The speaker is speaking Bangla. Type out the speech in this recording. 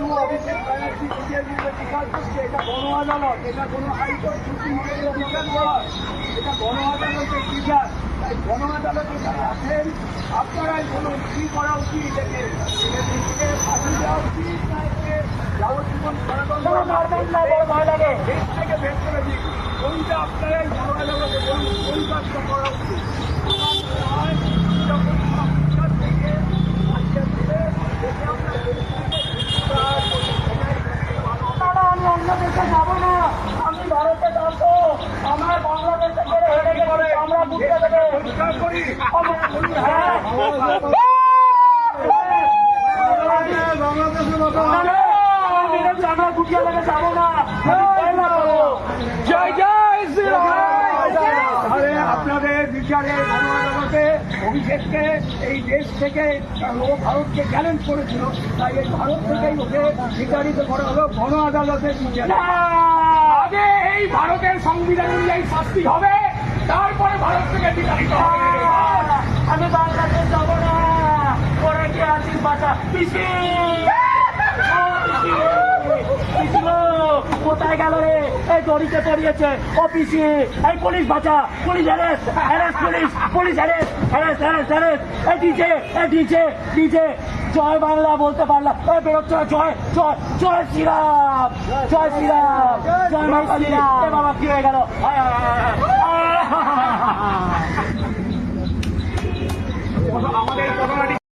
যেহেতু অভিষেক ব্যানার্জি নিজের বিরুদ্ধে বিচার করছে, এটা গণ আদালত, এটা কোনো হাইকোর্ট সুপ্রিম কোর্টের বিচার নয়, এটা গণ আদালতের বিচার। তাই গণ আদালতে যারা আছেন আপনারাই বলুন কি করা উচিত, এটাকে ফাঁসি দেওয়া উচিত না একে যাবজ্জীবন কারাদণ্ড দেশ থেকে বের করে দিন, কোনটা আপনারাই গণ আদালতে বলুন কোন কাজটা করা উচিত। আমার মনে হয় যখন সব বিচার থেকে আজকের দিনে দেশে আমরা আমি অন্য দেশে যাবো না, আমি ভারতে যাবো, আমার বাংলাদেশে করে হেরে গেলে আমরা বুঝতে দেবে। পরিষ্কার করি আমরা গুটিয়ে লেগে যাবো না। জয় জয় শ্রীরাম। আরে আপনাদের বিচারে গণ আদালতে অভিষেককে এই দেশ থেকে ও ভারতকে চ্যালেঞ্জ করেছিল, তাই এই ভারত থেকেই ওকে বিচারিত করা হলো গণ আদালতের বিচারে। আগে এই ভারতের সংবিধান অনুযায়ী শাস্তি হবে, তারপরে ভারত থেকে বিচারিত হবে। আমি বাংলাদেশ যাবো না, পরে কে আছিস বাচ্চা পিসি কোথায় গেল রে? এই দড়িতে পড়িয়েছে ও পিসি। এই পুলিশ বাঁচা, police arrest arrest, police police arrest arrest arrest arrest. এই ডিজে এই ডিজে ডিজে জয় বাংলা বলতে পারলাম, এই বেরোচ্ছে জয় জয় জয় শ্রীরাম, জয় শ্রীরাম, জয় মা কালী। এ বাবা কি হয়ে গেল? আমাদের ঘটনাটি